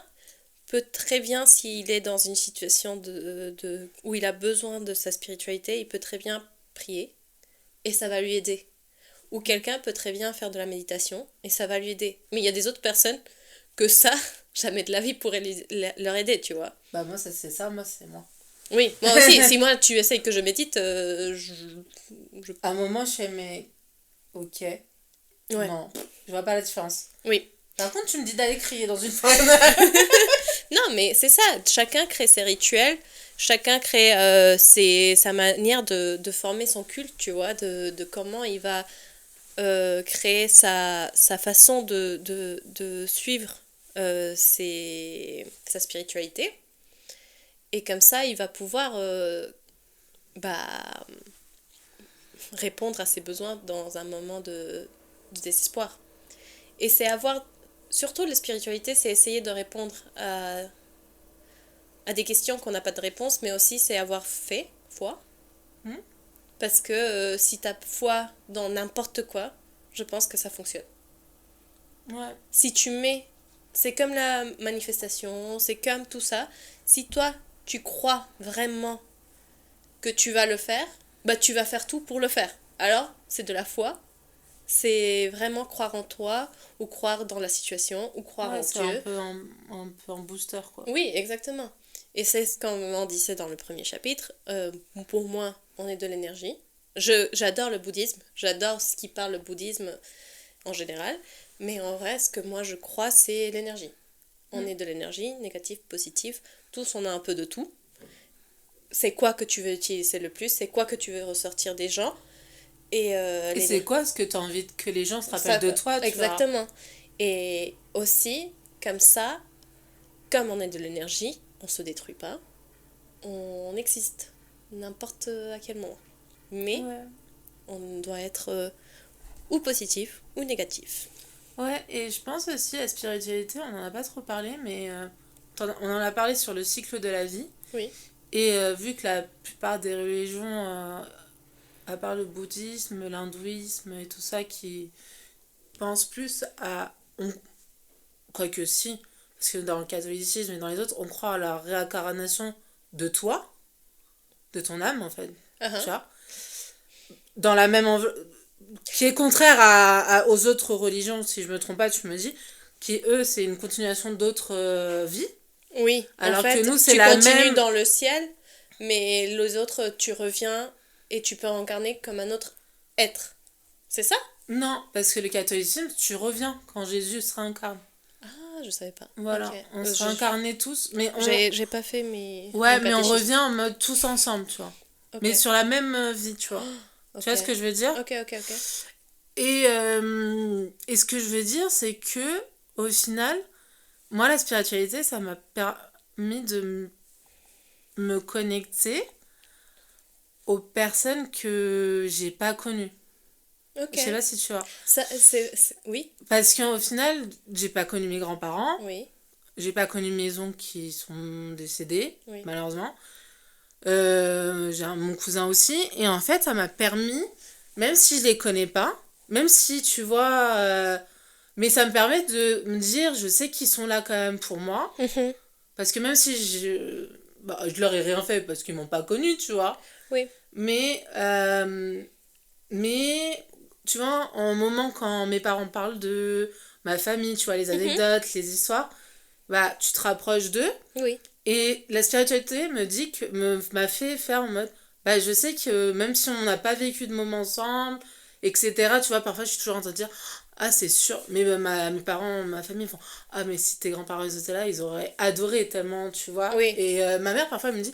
peut très bien, s'il est dans une situation où il a besoin de sa spiritualité, il peut très bien prier et ça va lui aider. Ou quelqu'un peut très bien faire de la méditation et ça va lui aider. Mais il y a des autres personnes que ça, jamais de la vie pourrait leur aider, tu vois. Bah moi c'est ça, moi c'est moi. Oui, moi aussi, si moi tu essayes que je médite, À un moment je fais mais ok. Ouais. Non, je vois pas la différence. Oui. Par contre tu me dis d'aller crier dans une forêt. Non mais c'est ça, chacun crée ses rituels, chacun crée sa manière de former son culte, tu vois, de comment il va créer sa façon de suivre sa spiritualité. Et comme ça, il va pouvoir répondre à ses besoins dans un moment de désespoir. Et c'est surtout la spiritualité, c'est essayer de répondre à des questions qu'on n'a pas de réponse, mais aussi c'est avoir foi. Parce que si tu as foi dans n'importe quoi, je pense que ça fonctionne. Ouais. Si tu mets... C'est comme la manifestation, c'est comme tout ça. Si toi, tu crois vraiment que tu vas le faire, bah tu vas faire tout pour le faire. Alors, c'est de la foi. C'est vraiment croire en toi, ou croire dans la situation, ou croire en c'est Dieu. un peu un booster, quoi. Oui, exactement. Et c'est ce qu'on disait dans le premier chapitre. Pour moi, on est de l'énergie. J'adore le bouddhisme. J'adore ce qui parle le bouddhisme en général. Mais en vrai, ce que moi je crois, c'est l'énergie. On est de l'énergie, négative, positive. Tous, on a un peu de tout. C'est quoi que tu veux utiliser le plus? C'est quoi que tu veux ressortir des gens? Et c'est quoi ce que tu as envie que les gens se rappellent de toi, tu exactement. vois. Et aussi, comme ça, comme on est de l'énergie, on se détruit pas. On existe. N'importe à quel moment. Mais on doit être ou positif ou négatif. Ouais, et je pense aussi la spiritualité, on n'en a pas trop parlé, mais on en a parlé sur le cycle de la vie. Oui. Et vu que la plupart des religions, à part le bouddhisme, l'hindouisme et tout ça, qui pensent plus à... Quoique si, parce que dans le catholicisme et dans les autres, on croit à la réincarnation de toi, de ton âme en fait. Uh-huh. Tu vois, dans la même qui est contraire aux autres religions, si je me trompe pas, tu me dis, qui eux, c'est une continuation d'autres vies. Oui, alors en fait, que nous, c'est tu la continues même... dans le ciel, mais les autres, tu reviens et tu peux incarner comme un autre être. C'est ça? Non, parce que le catholicisme, tu reviens quand Jésus se réincarne. Ah, je savais pas. Voilà, okay. on se réincarnait tous, mais j'ai pas fait mes... Ouais, mais on revient en mode tous ensemble, tu vois. Okay. Mais sur la même vie, tu vois. Okay. Tu vois ce que je veux dire? Ok. Et ce que je veux dire, c'est que, au final, moi, la spiritualité, ça m'a permis de me connecter aux personnes que j'ai pas connues. Je sais pas si tu vois. Oui. Parce qu'au final, j'ai pas connu mes grands-parents. Oui. J'ai pas connu mes oncles qui sont décédés, malheureusement. J'ai mon cousin aussi. Et en fait, ça m'a permis, même si je les connais pas, même si tu vois... mais ça me permet de me dire, je sais qu'ils sont là quand même pour moi. Mm-hmm. Parce que même si je leur ai rien fait parce qu'ils m'ont pas connu, tu vois. Oui. Mais tu vois, en moment quand mes parents parlent de ma famille, tu vois, les anecdotes, les histoires, bah tu te rapproches d'eux. Oui. Et la spiritualité m'a fait faire en mode, bah je sais que même si on n'a pas vécu de moments ensemble, etc., tu vois, parfois je suis toujours en train de dire, ah c'est sûr, mais mes parents, ma famille font, ah mais si tes grands-parents étaient là, ils auraient adoré tellement, tu vois. Oui. Et ma mère parfois elle me dit,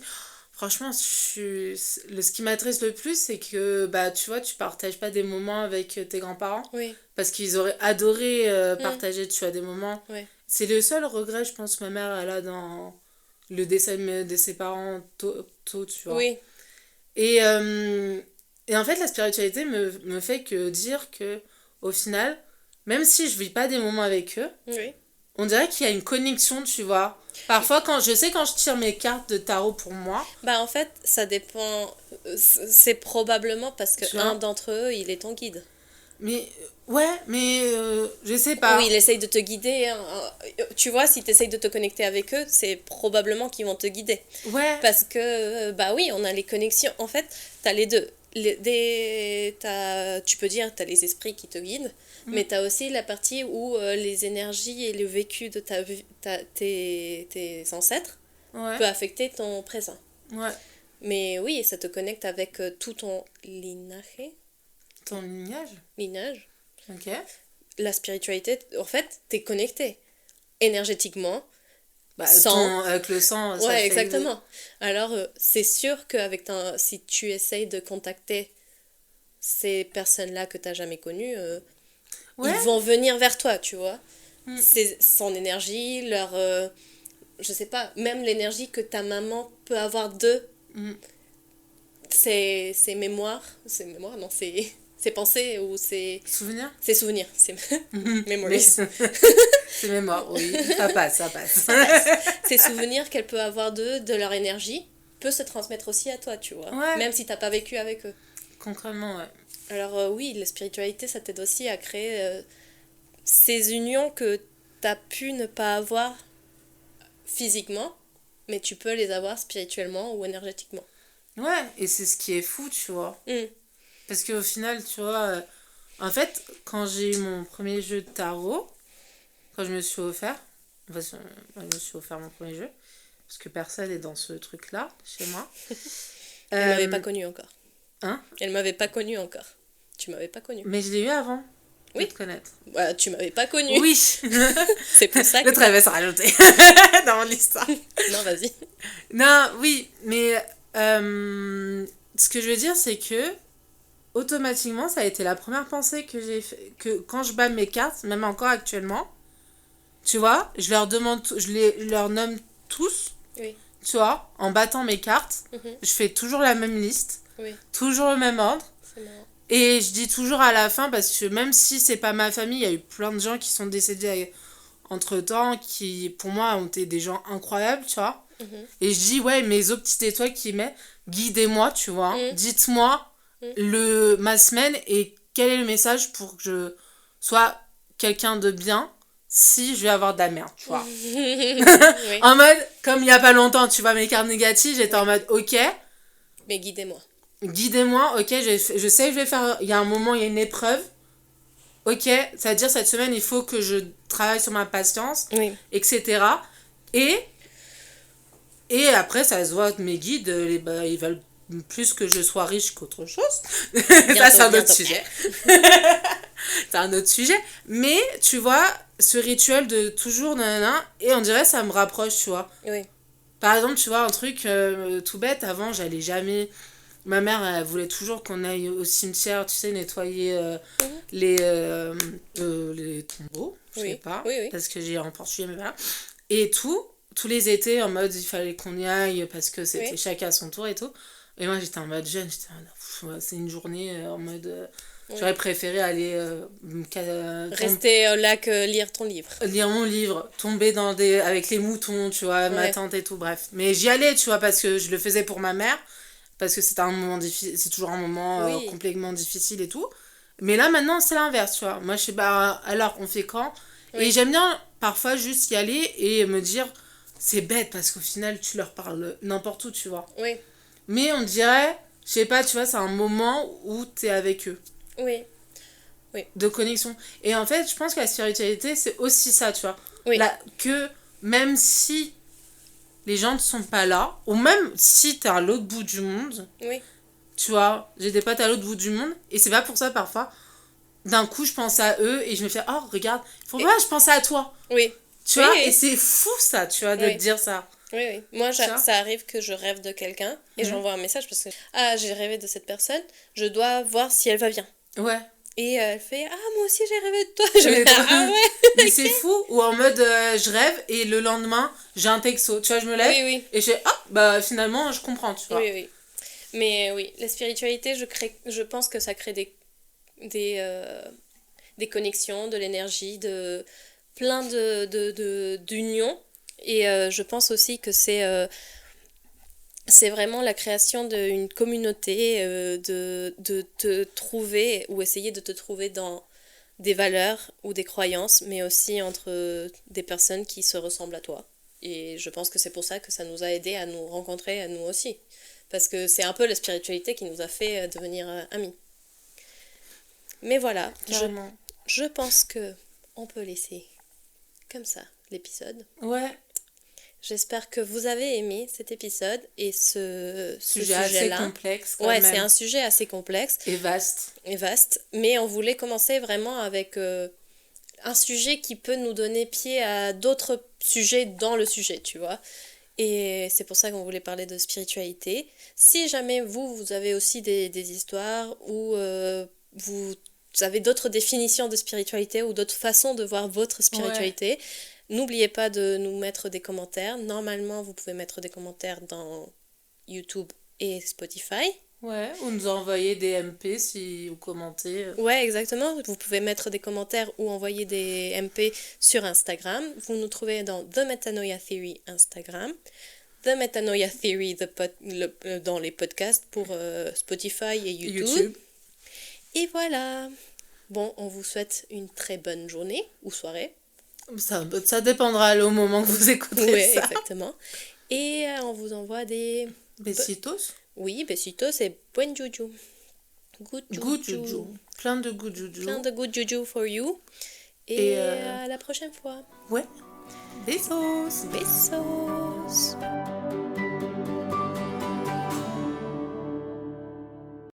franchement, ce qui m'intéresse le plus, c'est que, bah, tu vois, tu partages pas des moments avec tes grands-parents. Oui. Parce qu'ils auraient adoré partager, tu vois, des moments. Oui. C'est le seul regret, je pense, que ma mère, elle a dans le décès de ses parents tôt, tu vois. Oui. Et en fait, la spiritualité me fait que dire que, au final, même si je vis pas des moments avec eux, on dirait qu'il y a une connexion, tu vois. Parfois, quand je tire mes cartes de tarot pour moi... Bah, en fait, ça dépend... C'est probablement parce que un d'entre eux, il est ton guide. Mais... Ouais, mais je sais pas. Oui, il essaye de te guider. Hein. Tu vois, si tu essayes de te connecter avec eux, c'est probablement qu'ils vont te guider. Ouais. Parce que, bah oui, on a les connexions. En fait, t'as les deux. Tu peux dire t'as les esprits qui te guident, mais t'as aussi la partie où les énergies et le vécu de tes ancêtres peut affecter ton présent. Ouais. Mais oui, ça te connecte avec tout ton lignage. Ton lignage. Ok. La spiritualité, en fait, t'es connecté énergétiquement. Bah, avec le sang, ça ouais, exactement. Alors, c'est sûr que si tu essayes de contacter ces personnes-là que t'as jamais connues, ils vont venir vers toi, tu vois. C'est son énergie, je sais pas, même l'énergie que ta maman peut avoir d'eux. Ses mémoires, non, ses pensées ou ses... Souvenirs. Ses souvenirs, c'est memories. C'est mémoire, oui. Ça passe. Ça passe. Ces souvenirs qu'elle peut avoir de leur énergie peut se transmettre aussi à toi, tu vois. Ouais. Même si t'as pas vécu avec eux. Concrètement, ouais. Alors oui, la spiritualité, ça t'aide aussi à créer ces unions que t'as pu ne pas avoir physiquement, mais tu peux les avoir spirituellement ou énergétiquement. Ouais, et c'est ce qui est fou, tu vois. Parce qu'au final, tu vois, en fait, quand j'ai eu mon premier jeu de tarot, quand je me suis offert, enfin, je me suis offert mon premier jeu, parce que personne n'est dans ce truc-là, chez moi. Elle m'avait pas connu encore. Hein? Elle m'avait pas connu encore. Tu m'avais pas connu. Mais je l'ai eu avant. Oui. De te connaître. Bah, tu m'avais pas connu. Oui. C'est pour ça que... Le trait va se rajouter dans mon histoire. Non, vas-y. Non, oui, mais ce que je veux dire, c'est que automatiquement, ça a été la première pensée que j'ai fait, que quand je bats mes cartes, même encore actuellement, tu vois, je leur demande, je leur nomme tous, oui. Tu vois, en battant mes cartes, je fais toujours la même liste, toujours le même ordre. C'est marrant. Et je dis toujours à la fin, parce que même si c'est pas ma famille, il y a eu plein de gens qui sont décédés entre-temps, qui pour moi ont été des gens incroyables, tu vois. Et je dis, ouais, mes autres petites étoiles qui mettent, guidez-moi, tu vois. Dites-moi ma semaine et quel est le message pour que je sois quelqu'un de bien si je vais avoir de la merde, tu vois. Oui. En mode, comme il y a pas longtemps, tu vois, mes cartes négatives, j'étais en mode, ok. Mais guidez-moi. Guidez-moi, ok, je sais que je vais faire, il y a un moment, il y a une épreuve. Ok, c'est-à-dire cette semaine, il faut que je travaille sur ma patience, etc. Et après, ça se voit que mes guides, ils veulent plus que je sois riche qu'autre chose. Ça, c'est un autre sujet. C'est un autre sujet. Mais, tu vois, ce rituel de toujours nanana, et on dirait ça me rapproche, tu vois. Oui. Par exemple, tu vois, un truc tout bête, avant, j'allais jamais... Ma mère, elle voulait toujours qu'on aille au cimetière, tu sais, nettoyer les tombeaux, je sais pas, parce que j'ai en portugais, mais voilà. Et tous les étés, en mode, il fallait qu'on y aille, parce que c'était chacun à son tour et tout. Et moi, j'étais en mode jeune, j'étais en mode, c'est une journée en mode... J'aurais préféré aller... rester au lac, lire ton livre. Lire mon livre, tomber avec les moutons, tu vois, ma tante et tout, bref. Mais j'y allais, tu vois, parce que je le faisais pour ma mère. Parce que c'est un moment difficile, c'est toujours un moment complètement difficile et tout. Mais là, maintenant, c'est l'inverse, tu vois. Moi, je sais pas, alors, on fait quand ? Et j'aime bien, parfois, juste y aller et me dire, c'est bête, parce qu'au final, tu leur parles n'importe où, tu vois. Oui. Mais on dirait, je sais pas, tu vois, c'est un moment où t'es avec eux. Oui. De connexion. Et en fait, je pense que la spiritualité, c'est aussi ça, tu vois. Oui. Que même si... les gens ne sont pas là, ou même si t'es à l'autre bout du monde, tu vois, j'ai des potes à l'autre bout du monde, et c'est pas pour ça parfois, d'un coup je pense à eux, et je me fais, oh regarde, je pensais à toi. Oui. Tu vois, et c'est fou ça, tu vois, de te dire ça. Oui. Moi, ça arrive que je rêve de quelqu'un, et j'envoie un message parce que, j'ai rêvé de cette personne, je dois voir si elle va bien. Ouais. Et elle fait, moi aussi j'ai rêvé de toi. Je me dis, mais c'est fou. Ou en mode, je rêve et le lendemain, j'ai un texto. Tu vois, je me lève et je fais, finalement, je comprends, tu vois. Oui. Mais oui, la spiritualité, je pense que ça crée des connexions, de l'énergie, de plein d'unions. Et je pense aussi que c'est vraiment la création d'une communauté, de te trouver ou essayer de te trouver dans des valeurs ou des croyances, mais aussi entre des personnes qui se ressemblent à toi. Et je pense que c'est pour ça que ça nous a aidés à nous rencontrer, à nous aussi. Parce que c'est un peu la spiritualité qui nous a fait devenir amis. Mais voilà, je pense que on peut laisser comme ça l'épisode. Ouais. J'espère que vous avez aimé cet épisode et ce sujet-là. Assez complexe quand même. Ouais, c'est un sujet assez complexe. Et vaste. Mais on voulait commencer vraiment avec un sujet qui peut nous donner pied à d'autres sujets dans le sujet, tu vois. Et c'est pour ça qu'on voulait parler de spiritualité. Si jamais vous avez aussi des histoires ou vous avez d'autres définitions de spiritualité ou d'autres façons de voir votre spiritualité... N'oubliez pas de nous mettre des commentaires. Normalement, vous pouvez mettre des commentaires dans YouTube et Spotify. Ouais, ou nous envoyer des MP si vous commentez. Ouais, exactement. Vous pouvez mettre des commentaires ou envoyer des MP sur Instagram. Vous nous trouvez dans The Metanoia Theory Instagram. The Metanoia Theory dans les podcasts pour Spotify et YouTube. Et voilà. Bon, on vous souhaite une très bonne journée ou soirée. Ça dépendra au moment que vous écouterez ouais, ça. Exactement. Et on vous envoie des... Besitos. Oui, besitos et buen juju. Good juju. Plein de good juju. Plein de good juju for you. Et à la prochaine fois. Ouais. Besos. Besos.